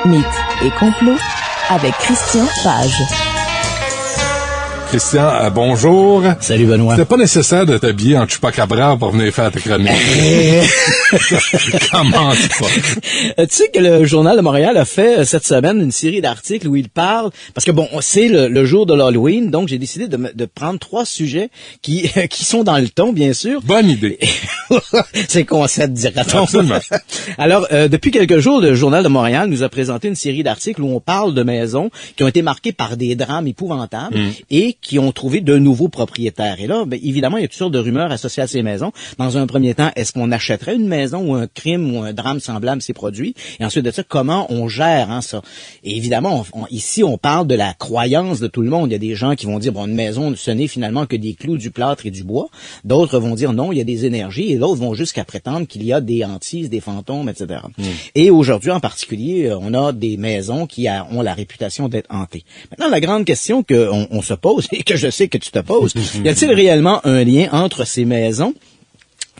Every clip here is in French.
Mythes et complots avec Christian Page. Christian, bonjour. Salut Benoît. C'était pas nécessaire de t'habiller en chupacabra pour venir faire ta chronique. Comment tu fais? Tu sais que le Journal de Montréal a fait cette semaine une série d'articles où il parle, parce que bon, c'est le jour de l'Halloween, donc j'ai décidé de prendre 3 sujets qui sont dans le ton, bien sûr. Bonne idée. C'est concept, dira-t-on. Absolument. Alors, depuis quelques jours, le Journal de Montréal nous a présenté une série d'articles où on parle de maisons qui ont été marquées par des drames épouvantables et qui ont trouvé de nouveaux propriétaires. Et là, ben, évidemment, il y a toutes sortes de rumeurs associées à ces maisons. Dans un premier temps, est-ce qu'on achèterait une maison où un crime ou un drame semblable s'est produit? Et ensuite de ça, comment on gère ça? Et évidemment, ici, on parle de la croyance de tout le monde. Il y a des gens qui vont dire, bon, une maison, ce n'est finalement que des clous, du plâtre et du bois. D'autres vont dire, non, il y a des énergies. Et d'autres vont jusqu'à prétendre qu'il y a des hantises, des fantômes, etc. Et aujourd'hui, en particulier, on a des maisons qui ont la réputation d'être hantées. Maintenant, la grande question qu'on se pose, et que je sais que tu te poses, y a-t-il réellement un lien entre ces maisons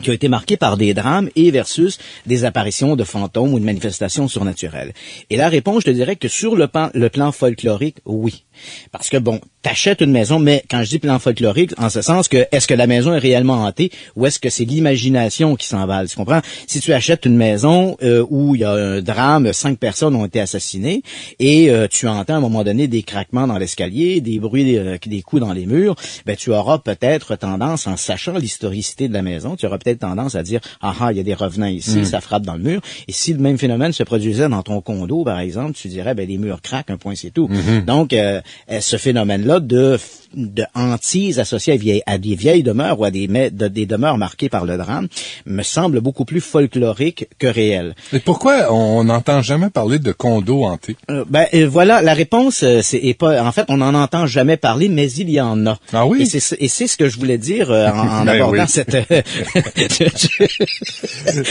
qui ont été marquées par des drames et versus des apparitions de fantômes ou de manifestations surnaturelles? Et la réponse, je te dirais que sur le plan folklorique, oui. Parce que bon, t'achètes une maison, mais quand je dis plan folklorique, en ce sens que est-ce que la maison est réellement hantée ou est-ce que c'est l'imagination qui s'envale? Tu comprends? Si tu achètes une maison où il y a un drame, 5 personnes ont été assassinées et tu entends à un moment donné des craquements dans l'escalier, des bruits, des coups dans les murs, ben tu auras peut-être tendance, en sachant l'historicité de la maison, tu auras peut-être tendance à dire il y a des revenants ici, ça frappe dans le mur. Et si le même phénomène se produisait dans ton condo, par exemple, tu dirais les murs craquent, un point c'est tout. Donc ce phénomène-là de hantise associée à des vieilles demeures ou à des demeures marquées par le drame me semble beaucoup plus folklorique que réel. Et pourquoi on n'entend jamais parler de condos hantés? Voilà, la réponse en fait, on n'en entend jamais parler, mais il y en a. Ah oui? Et c'est ce que je voulais dire en abordant cette...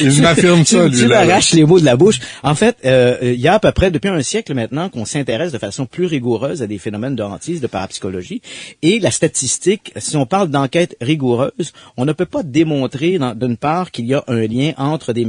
Il m'affirme ça, lui. Tu m'arraches les mots de la bouche. En fait, il y a à peu près depuis un siècle maintenant qu'on s'intéresse de façon plus rigoureuse à des phénomènes de hantise, de parapsychologie. Et la statistique, si on parle d'enquête rigoureuse, on ne peut pas démontrer d'une part qu'il y a un lien entre des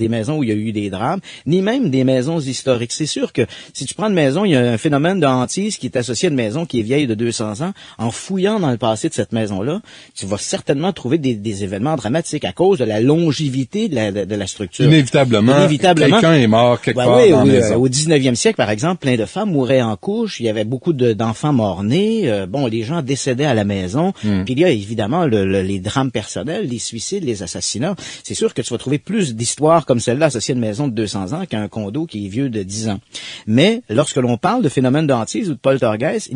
maisons où il y a eu des drames, ni même des maisons historiques. C'est sûr que si tu prends une maison, il y a un phénomène de hantise qui est associé à une maison qui est vieille de 200 ans. En fouillant dans le passé de cette maison-là, tu vas certainement trouver des événements dramatiques à cause de la longévité de la structure. Inévitablement, quelqu'un est mort quelque part dans la maison. Au 19e siècle, par exemple, plein de femmes mouraient en couche. Il y avait beaucoup d'enfants morts-nés. Les gens décédaient à la maison. Puis il y a évidemment les drames personnels, les suicides, les assassinats. C'est sûr que tu vas trouver plus d'histoires comme celle-là associées à une maison de 200 ans qu'à un condo qui est vieux de 10 ans. Mais lorsque l'on parle de phénomènes de hantise ou de poltergeist,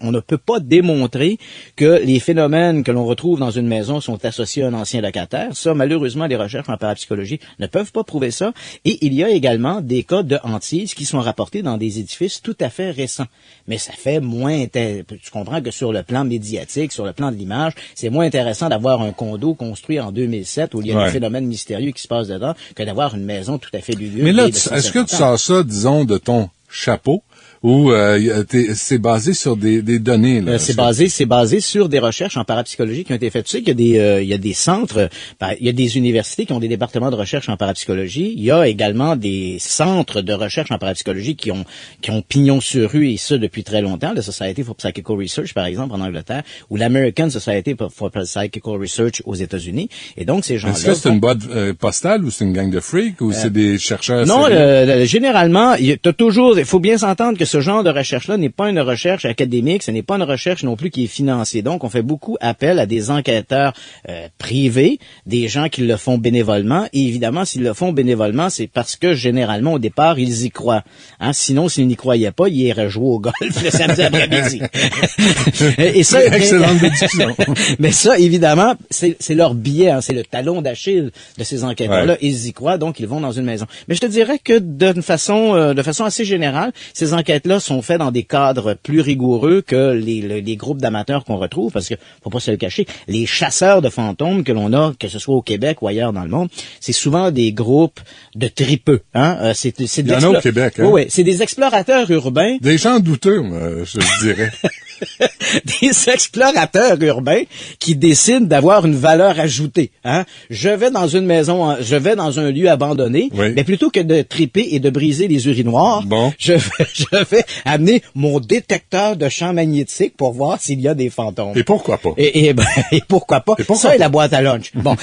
on ne peut pas démontrer que les phénomènes que l'on retrouve dans une maison sont associés à un ancien locataire. Ça, malheureusement, les recherches en parapsychologie ne peuvent pas prouver ça. Et il y a également des cas de hantise qui sont rapportés dans des édifices tout à fait récents. Mais ça fait moins... Tu comprends que sur le plan médiatique, sur le plan de l'image, c'est moins intéressant d'avoir un condo construit en 2007 où il y a des phénomènes mystérieux qui se passent dedans que d'avoir une maison tout à fait lugubre. Mais là, est-ce que tu sors ça, disons, de ton chapeau? Ou c'est basé sur des données là. C'est basé sur des recherches en parapsychologie qui ont été faites. Tu sais qu'il y a des centres, il y a des universités qui ont des départements de recherche en parapsychologie. Il y a également des centres de recherche en parapsychologie qui ont pignon sur rue, et ça depuis très longtemps. La Society for Psychical Research, par exemple, en Angleterre, ou l'American Society for Psychical Research aux États-Unis. Et donc ces gens-là. Est-ce que c'est une boîte postale ou c'est une gang de freaks ou c'est des chercheurs? Non, généralement, il faut bien s'entendre que ce genre de recherche-là n'est pas une recherche académique, ce n'est pas une recherche non plus qui est financée. Donc, on fait beaucoup appel à des enquêteurs privés, des gens qui le font bénévolement. Et évidemment, s'ils le font bénévolement, c'est parce que généralement, au départ, ils y croient. Sinon, s'ils n'y croyaient pas, ils iraient jouer au golf le samedi après-midi. Et ça, excellente déduction. Mais ça, évidemment, c'est leur billet, c'est le talon d'Achille de ces enquêteurs-là. Ils y croient, donc ils vont dans une maison. Mais je te dirais que de façon assez générale, ces enquêtes-là sont faits dans des cadres plus rigoureux que les groupes d'amateurs qu'on retrouve, parce que faut pas se le cacher, les chasseurs de fantômes que l'on a, que ce soit au Québec ou ailleurs dans le monde, c'est souvent des groupes de tripeux. Il y en a au Québec. Oui, c'est des explorateurs urbains. Des gens douteux, je dirais. des explorateurs urbains qui décident d'avoir une valeur ajoutée. Hein? Je vais dans une maison, je vais dans un lieu abandonné, oui. mais plutôt que de triper et de briser les urinoirs, je vais amener mon détecteur de champs magnétiques pour voir s'il y a des fantômes. Et pourquoi pas? Et pourquoi pas? Ça et la boîte à lunch. Bon.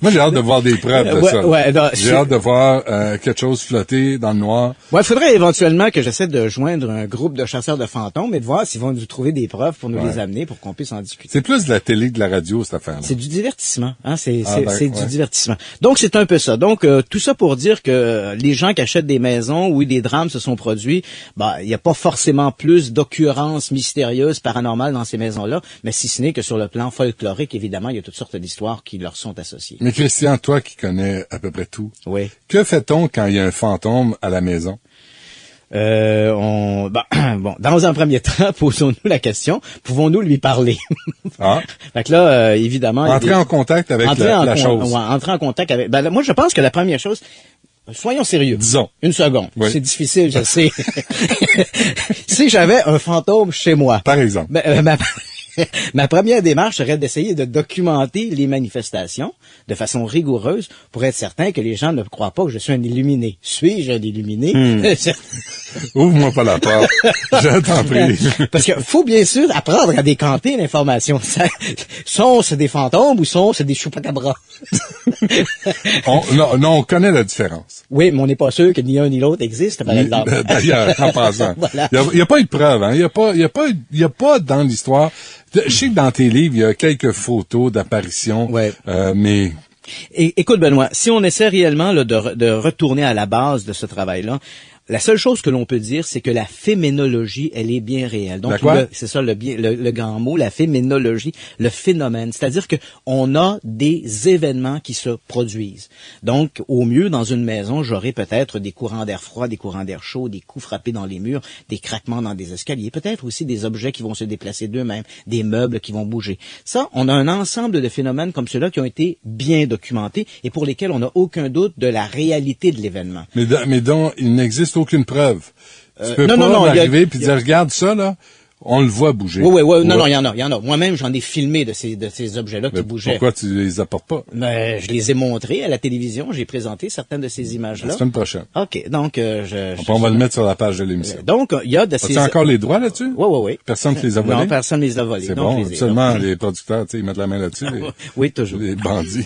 Moi, j'ai hâte de voir des preuves de ça. J'ai hâte de voir quelque chose flotter dans le noir. Ouais, il faudrait éventuellement que j'essaie de joindre un groupe de chasseurs de fantômes et de voir s'ils vont nous trouver des preuves pour nous les amener pour qu'on puisse en discuter. C'est plus de la télé que de la radio, cette affaire-là. C'est du divertissement, hein. C'est du divertissement. Donc, c'est un peu ça. Donc, tout ça pour dire que les gens qui achètent des maisons où des drames se sont produits, il n'y a pas forcément plus d'occurrences mystérieuses, paranormales dans ces maisons-là, mais si ce n'est que sur le plan folklorique, évidemment, il y a toutes sortes d'histoires qui leur sont associées. Mais Christian, toi qui connais à peu près tout, oui. Que fait-on quand il y a un fantôme à la maison? Bon, dans un premier temps, posons-nous la question, pouvons-nous lui parler? Fait que là, évidemment... Entrer en contact avec la chose. Ouais, entrer en contact avec... moi, je pense que la première chose... Soyons sérieux. Disons. Une seconde. Oui. C'est difficile, je sais. Si j'avais un fantôme chez moi... Par exemple. Ma première démarche serait d'essayer de documenter les manifestations de façon rigoureuse pour être certain que les gens ne croient pas que je suis un illuminé. Suis-je un illuminé? Ouvre-moi pas la porte. Je t'en prie. Parce que faut bien sûr apprendre à décanter l'information. Sont-ce des fantômes ou sont-ce des chupacabras? on connaît la différence. Oui, mais on n'est pas sûr que ni un ni l'autre existe, par exemple. D'ailleurs, en passant. Voilà. Il y a pas eu de preuve, hein. Il y a pas dans l'histoire. Je sais que dans tes livres, il y a quelques photos d'apparitions, mais... Écoute, Benoît, si on essaie réellement là, de retourner à la base de ce travail-là, la seule chose que l'on peut dire, c'est que la phénoménologie, elle est bien réelle. Donc, c'est ça le grand mot, la phénoménologie, le phénomène. C'est-à-dire que on a des événements qui se produisent. Donc, au mieux, dans une maison, j'aurai peut-être des courants d'air froid, des courants d'air chaud, des coups frappés dans les murs, des craquements dans des escaliers, peut-être aussi des objets qui vont se déplacer d'eux-mêmes, des meubles qui vont bouger. Ça, on a un ensemble de phénomènes comme ceux-là qui ont été bien documentés et pour lesquels on n'a aucun doute de la réalité de l'événement. Mais dont il n'existe aucune preuve. Tu peux pas arriver puis dire, regarde ça, là, on le voit bouger. Oui, non, il y en a. Moi-même, j'en ai filmé de ces objets-là qui bougeaient. Pourquoi tu les apportes pas? Je les ai montrés à la télévision, j'ai présenté certaines de ces images-là. La semaine prochaine. OK, donc on va le mettre sur la page de l'émission. Donc, il y a de ces... As-tu encore les droits là-dessus? Oui. Personne ne les a volés? Non, personne ne les a volés. C'est bon, seulement les producteurs, tu sais, ils mettent la main là-dessus. Oui, toujours. Les bandits.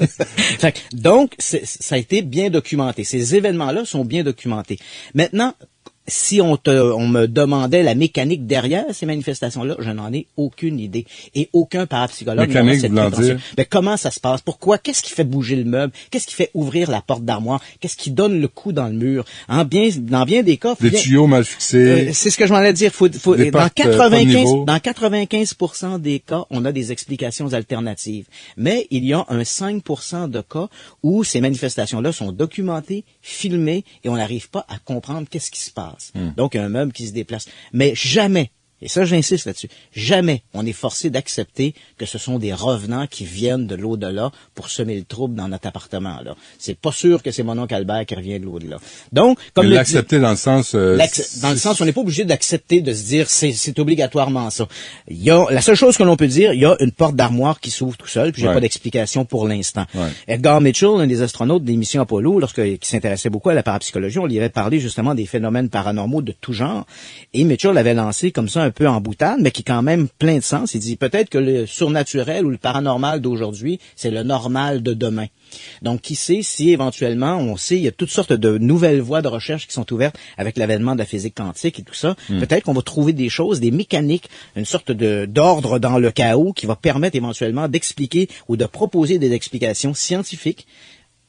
Donc, ça a été bien documenté. Ces événements-là sont bien documentés. Maintenant, si on me demandait la mécanique derrière ces manifestations-là, je n'en ai aucune idée. Et aucun parapsychologue n'a cette prétention. Mais comment ça se passe? Pourquoi? Qu'est-ce qui fait bouger le meuble? Qu'est-ce qui fait ouvrir la porte d'armoire? Qu'est-ce qui donne le coup dans le mur? Dans bien des cas... Des tuyaux mal fixés. C'est ce que je m'en allais dire. Dans 95% des cas, on a des explications alternatives. Mais il y a un 5% de cas où ces manifestations-là sont documentées, filmées, et on n'arrive pas à comprendre qu'est-ce qui se passe. Donc, un meuble qui se déplace. Mais jamais, et ça j'insiste là-dessus, jamais on est forcé d'accepter que ce sont des revenants qui viennent de l'au-delà pour semer le trouble dans notre appartement. Là, c'est pas sûr que c'est mon oncle Albert qui revient de l'au-delà. Donc, comme l'accepter dans le sens... dans le sens, on n'est pas obligé d'accepter de se dire c'est obligatoirement ça. La seule chose que l'on peut dire, il y a une porte d'armoire qui s'ouvre tout seul, puis j'ai pas d'explication pour l'instant. Edgar Mitchell, un des astronautes de l'émission Apollo, qui s'intéressait beaucoup à la parapsychologie, on lui avait parlé justement des phénomènes paranormaux de tout genre, et Mitchell avait lancé comme ça un peu en boutade, mais qui est quand même plein de sens. Il dit peut-être que le surnaturel ou le paranormal d'aujourd'hui, c'est le normal de demain. Donc, qui sait si éventuellement, on sait, il y a toutes sortes de nouvelles voies de recherche qui sont ouvertes avec l'avènement de la physique quantique et tout ça. Peut-être qu'on va trouver des choses, des mécaniques, une sorte d'ordre dans le chaos qui va permettre éventuellement d'expliquer ou de proposer des explications scientifiques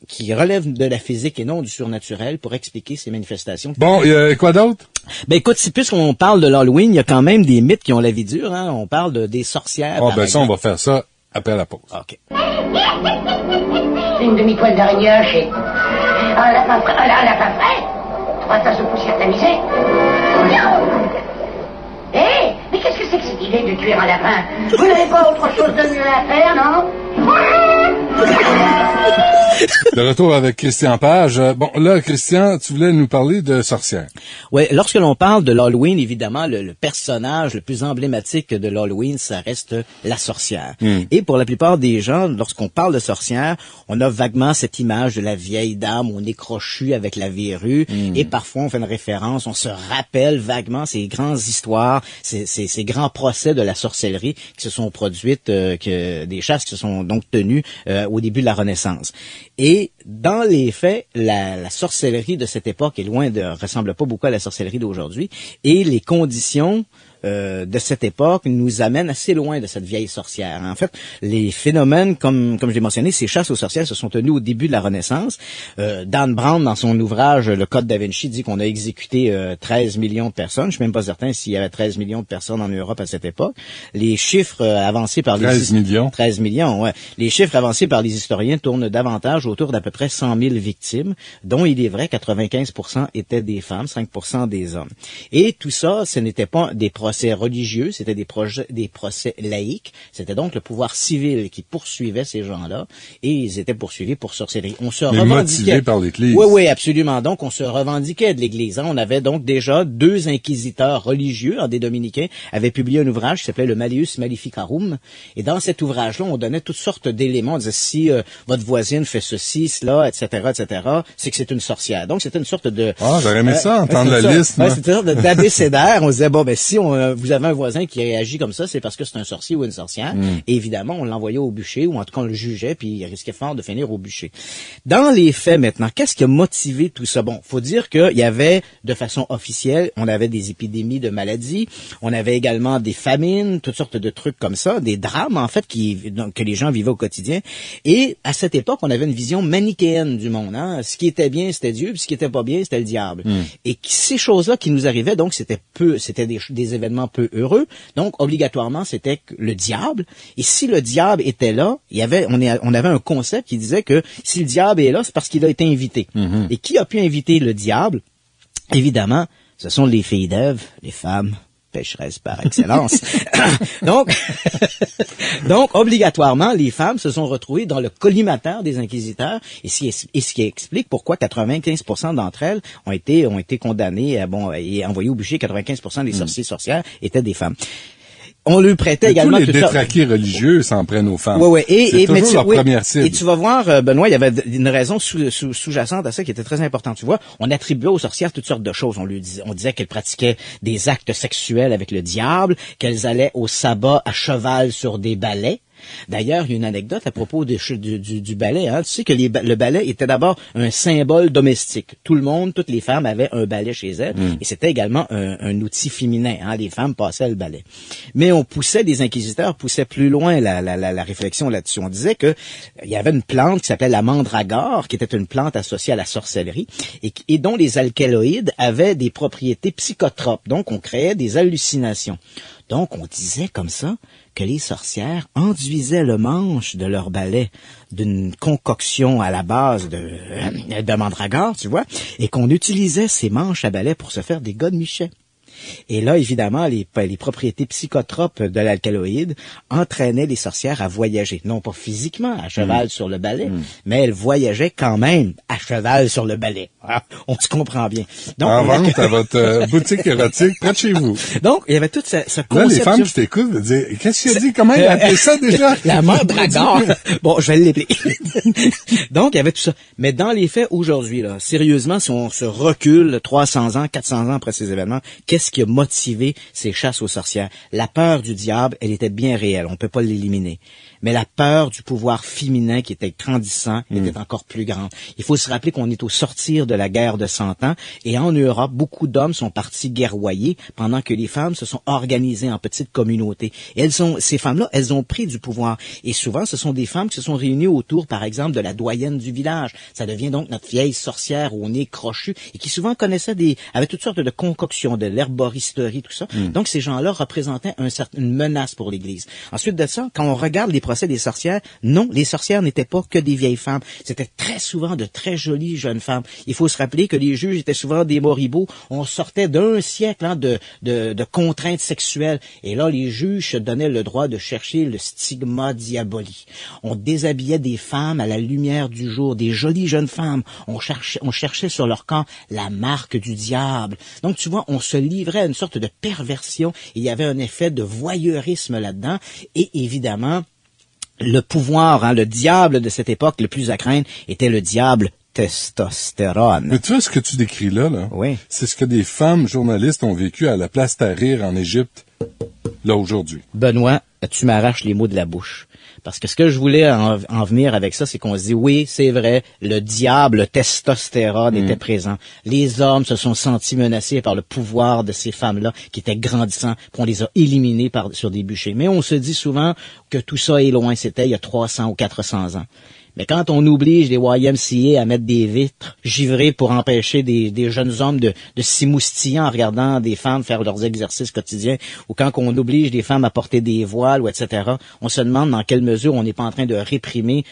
qui relèvent de la physique et non du surnaturel pour expliquer ces manifestations. Bon, quoi d'autre? Écoute, puisqu'on parle de l'Halloween, il y a quand même des mythes qui ont la vie dure, hein. On parle des sorcières. Ça, on va faire ça après la pause. OK. Une demi-poêle d'araignée hachée. Un lapin frais. 3 tasses de poussière tamisée. Mais qu'est-ce que c'est que cette idée de tuer un lapin? Vous n'avez pas autre chose de mieux à faire, non? De retour avec Christian Page. Bon, là, Christian, tu voulais nous parler de sorcières. Oui, lorsque l'on parle de l'Halloween, évidemment, le personnage le plus emblématique de l'Halloween, ça reste la sorcière. Et pour la plupart des gens, lorsqu'on parle de sorcière, on a vaguement cette image de la vieille dame au nez crochu avec la verrue. Et parfois, on fait une référence, on se rappelle vaguement ces grandes histoires, ces grands procès de la sorcellerie qui se sont produites, des chasses qui se sont donc tenues au début de la Renaissance. Et dans les faits, la sorcellerie de cette époque ressemble pas beaucoup à la sorcellerie d'aujourd'hui, et les conditions de cette époque nous amènent assez loin de cette vieille sorcière. En fait, les phénomènes, comme je l'ai mentionné, ces chasses aux sorcières se sont tenues au début de la Renaissance. Dan Brown, dans son ouvrage Le Code da Vinci, dit qu'on a exécuté 13 millions de personnes. Je suis même pas certain s'il y avait 13 millions de personnes en Europe à cette époque. Les chiffres avancés par 13 millions. 13 millions, ouais. Les chiffres avancés par les historiens tournent davantage autour d'à peu près 100 000 victimes, dont il est vrai 95% étaient des femmes, 5% des hommes. Et tout ça, ce n'était pas des procès religieux, c'était des procès laïques. C'était donc le pouvoir civil qui poursuivait ces gens-là, et ils étaient poursuivis pour sorcellerie. On se revendiquait. Motivés par l'Église. Oui, absolument. Donc, on se revendiquait de l'Église. On avait donc déjà 2 inquisiteurs religieux, des dominicains, avaient publié un ouvrage qui s'appelait le Malleus Maleficarum. Et dans cet ouvrage-là, on donnait toutes sortes d'éléments. On disait, si votre voisine fait ceci, cela, etc., c'est que c'est une sorcière. Donc, c'était une sorte de... Ah, j'aurais aimé ça, entendre la liste. Ouais, c'était une sorte d'abécédaire. On disait, si vous avez un voisin qui réagit comme ça, c'est parce que c'est un sorcier ou une sorcière. Et évidemment, on l'envoyait au bûcher, ou en tout cas, on le jugeait, puis il risquait fort de finir au bûcher. Dans les faits, maintenant, qu'est-ce qui a motivé tout ça? Bon, faut dire qu'il y avait, de façon officielle, on avait des épidémies de maladies, on avait également des famines, toutes sortes de trucs comme ça, des drames, en fait, que les gens vivaient au quotidien. Et à cette époque, on avait une vision manichéenne du monde. Ce qui était bien, c'était Dieu, puis ce qui était pas bien, c'était le diable. Et ces choses-là qui nous arrivaient, donc, c'était des événements peu heureux. Donc, obligatoirement, c'était le diable. Et si le diable était là, on avait un concept qui disait que si le diable est là, c'est parce qu'il a été invité. Et qui a pu inviter le diable? Évidemment, ce sont les filles d'Ève, les femmes pécheresses par excellence. Donc, obligatoirement, les femmes se sont retrouvées dans le collimateur des inquisiteurs, et ce qui explique pourquoi 95% d'entre elles ont été condamnées, et envoyées au bûcher. 95% des sorciers sorcières étaient des femmes. On lui prêtait également tous les détraqués religieux s'en prennent aux femmes. Oui. C'est toujours leur première cible. Et tu vas voir, Benoît, il y avait une raison sous-jacente à ça qui était très importante. Tu vois, on attribuait aux sorcières toutes sortes de choses. On disait qu'elles pratiquaient des actes sexuels avec le diable, qu'elles allaient au sabbat à cheval sur des balais. D'ailleurs, il y a une anecdote à propos du balai. Tu sais que le balai était d'abord un symbole domestique. Toutes les femmes avaient un balai chez elles, et c'était également un outil féminin. Les femmes passaient le balai. Mais les inquisiteurs poussaient plus loin la réflexion là-dessus. On disait que il y avait une plante qui s'appelait la mandragore, qui était une plante associée à la sorcellerie, et dont les alcaloïdes avaient des propriétés psychotropes. Donc, on créait des hallucinations. Donc, on disait comme ça que les sorcières enduisaient le manche de leur balai d'une concoction à la base de mandragore, tu vois, et qu'on utilisait ces manches à balai pour se faire des godemichets. Et là, évidemment, les propriétés psychotropes de l'alcaloïde entraînaient les sorcières à voyager. Non pas physiquement, à cheval sur le balai, mais elles voyageaient quand même à cheval sur le balai. On se comprend bien. Donc, en vente à votre boutique érotique près de chez vous. Donc, il y avait tout ce concept. Là, les femmes qui t'écoutent vont dire, qu'est-ce qu'il a dit? Comment il a appelé ça déjà? La mandragore. Bon, je vais l'appeler. Donc, il y avait tout ça. Mais dans les faits, aujourd'hui, là, sérieusement, si on se recule 300 ans, 400 ans après ces événements, qu'est-ce qui a motivé ces chasses aux sorcières? La peur du diable, elle était bien réelle. On peut pas l'éliminer. Mais la peur du pouvoir féminin qui était grandissant était encore plus grande. Il faut se rappeler qu'on est au sortir de la guerre de 100 ans, et en Europe, beaucoup d'hommes sont partis guerroyer pendant que les femmes se sont organisées en petites communautés. Et ces femmes-là, elles ont pris du pouvoir. Et souvent, ce sont des femmes qui se sont réunies autour, par exemple, de la doyenne du village. Ça devient donc notre vieille sorcière au nez crochu, et qui souvent connaissait avait toutes sortes de concoctions, de l'herboristerie, tout ça. Donc, ces gens-là représentaient une menace pour l'Église. Ensuite de ça, quand on regarde les procès des sorcières, non, les sorcières n'étaient pas que des vieilles femmes. C'était très souvent de très jolies jeunes femmes. Il faut se rappeler que les juges étaient souvent des moribauds. On sortait d'un siècle de contraintes sexuelles. Et là, les juges se donnaient le droit de chercher le stigma diabolique. On déshabillait des femmes à la lumière du jour, des jolies jeunes femmes. On cherchait sur leur corps la marque du diable. Donc, tu vois, on se livrait à une sorte de perversion. Il y avait un effet de voyeurisme là-dedans. Et évidemment, le pouvoir, le diable de cette époque, le plus à craindre, était le diable testostérone. Mais tu vois, ce que tu décris là, oui. C'est ce que des femmes journalistes ont vécu à la place Tahrir en Égypte, là, aujourd'hui. Benoît, tu m'arraches les mots de la bouche. Parce que ce que je voulais en venir avec ça, c'est qu'on se dit, oui, c'est vrai, le diable, le testostérone était présent. Les hommes se sont sentis menacés par le pouvoir de ces femmes-là qui étaient grandissants, puis on les a éliminés sur des bûchers. Mais on se dit souvent que tout ça est loin, c'était il y a 300 ou 400 ans. Mais quand on oblige les YMCA à mettre des vitres givrées pour empêcher des jeunes hommes de s'émoustiller en regardant des femmes faire leurs exercices quotidiens, ou quand on oblige des femmes à porter des voiles, ou etc., on se demande dans quelle mesure on n'est pas en train de réprimer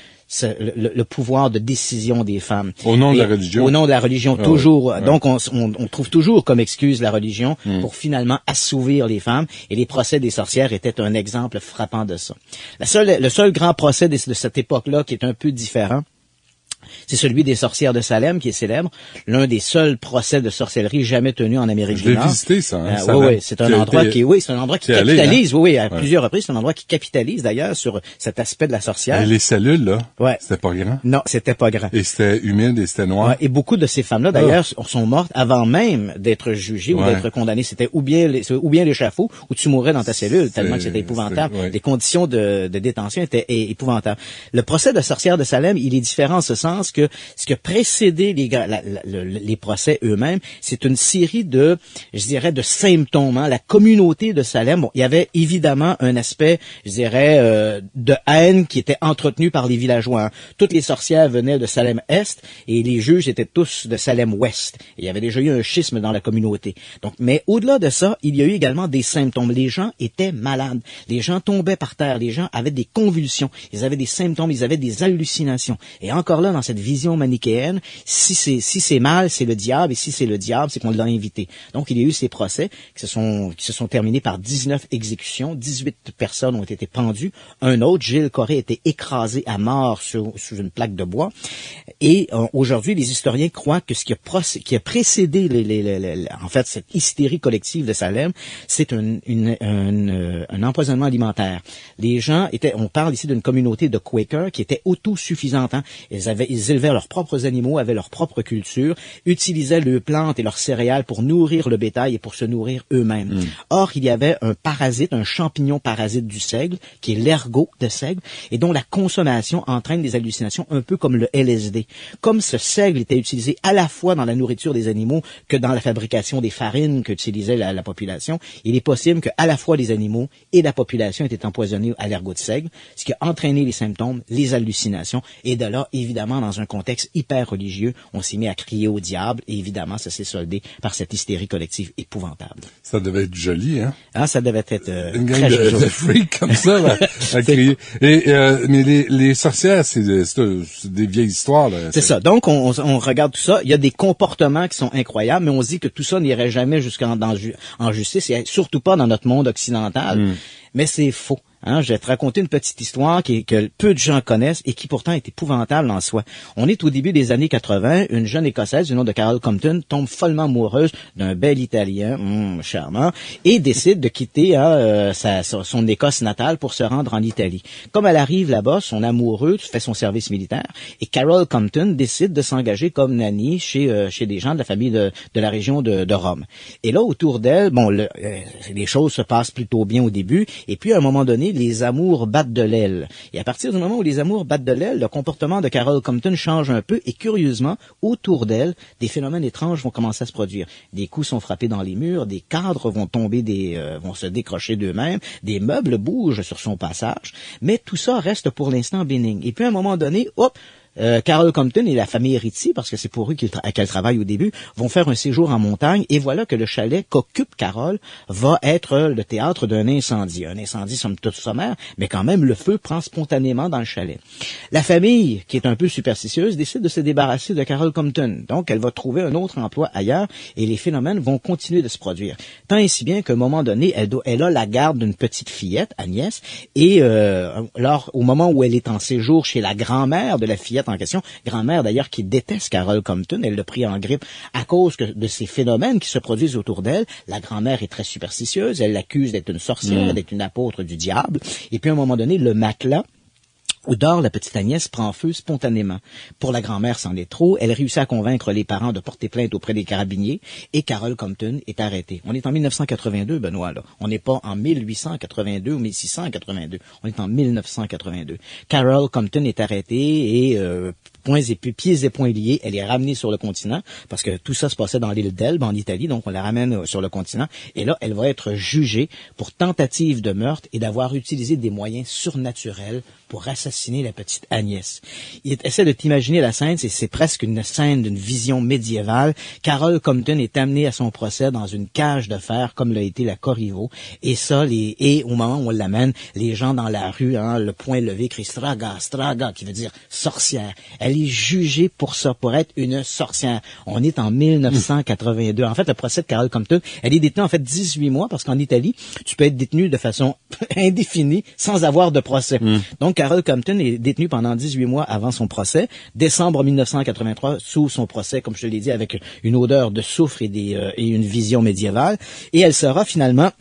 le pouvoir de décision des femmes. Au nom de la religion. Au nom de la religion, toujours. Ouais. Donc, on trouve toujours comme excuse la religion pour finalement assouvir les femmes. Et les procès des sorcières étaient un exemple frappant de ça. Le seul grand procès de cette époque-là qui est un peu différent, c'est celui des sorcières de Salem, qui est célèbre. L'un des seuls procès de sorcellerie jamais tenus en Amérique du Nord. Je l'ai visité, ça. Oui, c'est un endroit qui capitalise, à plusieurs reprises. C'est un endroit qui capitalise, d'ailleurs, sur cet aspect de la sorcière. Et les cellules, là, ouais. C'était pas grand? Non, c'était pas grand. Et c'était humide et c'était noir? Ouais, et beaucoup de ces femmes-là, d'ailleurs, sont mortes avant même d'être jugées ou d'être condamnées. C'était ou bien l'échafaud, ou tu mourrais dans ta cellule, tellement que c'était épouvantable. Les conditions de détention étaient épouvantables. Le procès de sorcières de Salem, il est différent en ce sens que ce qui a précédé les procès eux-mêmes, c'est une série de symptômes. La communauté de Salem, il y avait évidemment un aspect, de haine qui était entretenu par les villageois. Toutes les sorcières venaient de Salem-Est et les juges étaient tous de Salem-Ouest. Il y avait déjà eu un schisme dans la communauté. Donc, mais au-delà de ça, il y a eu également des symptômes. Les gens étaient malades. Les gens tombaient par terre. Les gens avaient des convulsions. Ils avaient des symptômes. Ils avaient des hallucinations. Et encore là, dans cette vision manichéenne, si c'est mal, c'est le diable, et si c'est le diable, c'est qu'on l'a invité. Donc, il y a eu ces procès qui se sont terminés par 19 exécutions. 18 personnes ont été pendues. Un autre, Gilles Corré, a été écrasé à mort sous une plaque de bois. Et aujourd'hui, les historiens croient que ce qui a précédé en fait cette hystérie collective de Salem, c'est un empoisonnement alimentaire. Les gens on parle ici d'une communauté de Quakers qui était autosuffisante. Ils élevaient leurs propres animaux, avaient leur propre culture, utilisaient leurs plantes et leurs céréales pour nourrir le bétail et pour se nourrir eux-mêmes. Or, il y avait un parasite, un champignon parasite du seigle, qui est l'ergot de seigle, et dont la consommation entraîne des hallucinations un peu comme le LSD. Comme ce seigle était utilisé à la fois dans la nourriture des animaux que dans la fabrication des farines qu'utilisait la population, il est possible qu'à la fois les animaux et la population étaient empoisonnés à l'ergot de seigle, ce qui a entraîné les symptômes, les hallucinations, et de là, évidemment, dans un contexte hyper religieux, on s'est mis à crier au diable, et évidemment, ça s'est soldé par cette hystérie collective épouvantable. Ça devait être joli, hein? Ah, ça devait être une gang de freaks comme ça, là, à crier. Mais les sorcières, c'est des vieilles histoires, là. C'est ça. Donc, on regarde tout ça. Il y a des comportements qui sont incroyables, mais on se dit que tout ça n'irait jamais en justice, et surtout pas dans notre monde occidental. Mais c'est faux. Je vais te raconter une petite histoire que peu de gens connaissent et qui pourtant est épouvantable en soi. On est au début des années 80, une jeune Écossaise du nom de Carol Compton tombe follement amoureuse d'un bel Italien, charmant, et décide de quitter son Écosse natale pour se rendre en Italie. Comme elle arrive là-bas, son amoureux fait son service militaire et Carol Compton décide de s'engager comme nanny chez des gens de la famille de la région de Rome. Et là, autour d'elle, les choses se passent plutôt bien au début, et puis à un moment donné, les amours battent de l'aile. Et à partir du moment où les amours battent de l'aile, le comportement de Carol Compton change un peu et curieusement, autour d'elle, des phénomènes étranges vont commencer à se produire. Des coups sont frappés dans les murs, des cadres vont tomber, vont se décrocher d'eux-mêmes, des meubles bougent sur son passage, mais tout ça reste pour l'instant bénigne. Et puis à un moment donné, Carol Compton et la famille Ritchie, parce que c'est pour eux qu'elle travaille au début, vont faire un séjour en montagne et voilà que le chalet qu'occupe Carol va être le théâtre d'un incendie. Un incendie somme toute sommaire, mais quand même le feu prend spontanément dans le chalet. La famille, qui est un peu superstitieuse, décide de se débarrasser de Carol Compton. Donc elle va trouver un autre emploi ailleurs et les phénomènes vont continuer de se produire. Tant et si bien qu'à un moment donné, elle a la garde d'une petite fillette, Agnès, et au moment où elle est en séjour chez la grand-mère de la fillette en question, grand-mère d'ailleurs qui déteste Carol Compton, elle l'a pris en grippe à cause de ces phénomènes qui se produisent autour d'elle. La grand-mère est très superstitieuse, elle l'accuse d'être une sorcière, d'être une apôtre du diable, et puis à un moment donné, le matelas où dort la petite Agnès prend feu spontanément. Pour la grand-mère, c'en est trop. Elle réussit à convaincre les parents de porter plainte auprès des carabiniers et Carol Compton est arrêtée. On est en 1982, Benoît, là. On n'est pas en 1882 ou 1682. On est en 1982. Carol Compton est arrêtée et pieds et poings liés, elle est ramenée sur le continent parce que tout ça se passait dans l'île d'Elbe en Italie, donc on la ramène sur le continent et là, elle va être jugée pour tentative de meurtre et d'avoir utilisé des moyens surnaturels pour assassiner la petite Agnès. Essaie de t'imaginer la scène, c'est presque une scène d'une vision médiévale. Carol Compton est amenée à son procès dans une cage de fer comme l'a été la Corriveau et ça, et au moment où on l'amène, les gens dans la rue, le poing levé, crient Straga, Straga, qui veut dire sorcière. Elle est jugée pour ça, pour être une sorcière. On est en 1982. En fait, le procès de Carol Compton, elle est détenue en fait 18 mois parce qu'en Italie, tu peux être détenu de façon indéfinie sans avoir de procès. Donc, Carol Compton est détenue pendant 18 mois avant son procès. Décembre 1983, sous son procès, comme je te l'ai dit, avec une odeur de soufre et une vision médiévale. Et elle sera finalement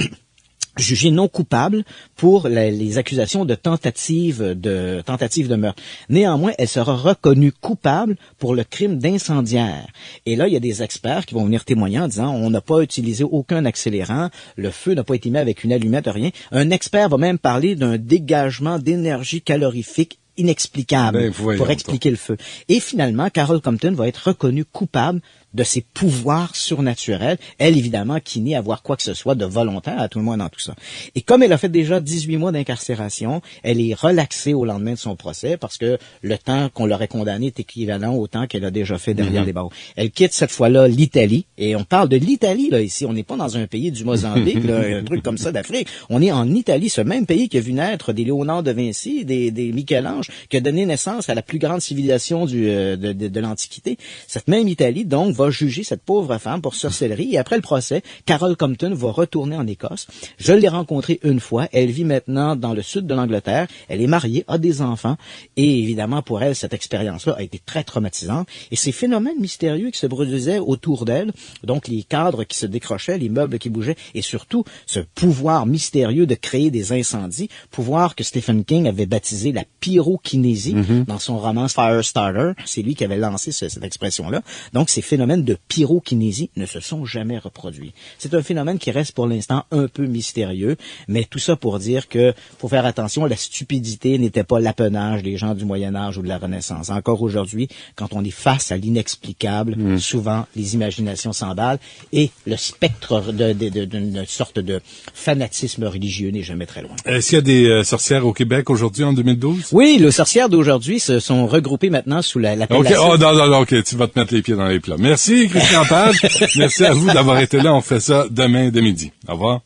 jugée non coupable pour les accusations de tentative de meurtre. Néanmoins, elle sera reconnue coupable pour le crime d'incendiaire. Et là, il y a des experts qui vont venir témoigner en disant on n'a pas utilisé aucun accélérant, le feu n'a pas été mis avec une allumette, rien. Un expert va même parler d'un dégagement d'énergie calorifique inexplicable pour expliquer le feu. Et finalement, Carol Compton va être reconnue coupable de ses pouvoirs surnaturels, elle évidemment qui nie avoir quoi que ce soit de volontaire à tout le moins dans tout ça. Et comme elle a fait déjà 18 mois d'incarcération, elle est relaxée au lendemain de son procès parce que le temps qu'on l'aurait condamné est équivalent au temps qu'elle a déjà fait derrière les barreaux. Elle quitte cette fois-là l'Italie, et on parle de l'Italie là ici, on n'est pas dans un pays du Mozambique, là, un truc comme ça d'Afrique, on est en Italie, ce même pays qui a vu naître des Léonard de Vinci, des Michel-Ange, qui a donné naissance à la plus grande civilisation de l'Antiquité. Cette même Italie, donc, va juger cette pauvre femme pour sorcellerie. Et après le procès, Carol Compton va retourner en Écosse. Je l'ai rencontrée une fois. Elle vit maintenant dans le sud de l'Angleterre. Elle est mariée, a des enfants. Et évidemment, pour elle, cette expérience-là a été très traumatisante. Et ces phénomènes mystérieux qui se produisaient autour d'elle, donc les cadres qui se décrochaient, les meubles qui bougeaient, et surtout ce pouvoir mystérieux de créer des incendies, pouvoir que Stephen King avait baptisé la pyrokinésie dans son roman Firestarter. C'est lui qui avait lancé cette expression-là. Donc, ces phénomènes de pyrokinésie ne se sont jamais reproduits. C'est un phénomène qui reste pour l'instant un peu mystérieux, mais tout ça pour dire que faut faire attention, la stupidité n'était pas l'apanage des gens du Moyen-Âge ou de la Renaissance. Encore aujourd'hui, quand on est face à l'inexplicable, souvent les imaginations s'emballent et le spectre d'une sorte de fanatisme religieux n'est jamais très loin. Est-ce qu'il y a des sorcières au Québec aujourd'hui en 2012? Oui, les sorcières d'aujourd'hui se sont regroupées maintenant sous l'appellation... OK, OK, tu vas te mettre les pieds dans les plats. Merci, Christian Page. Merci à vous d'avoir été là. On fait ça demain de midi. Au revoir.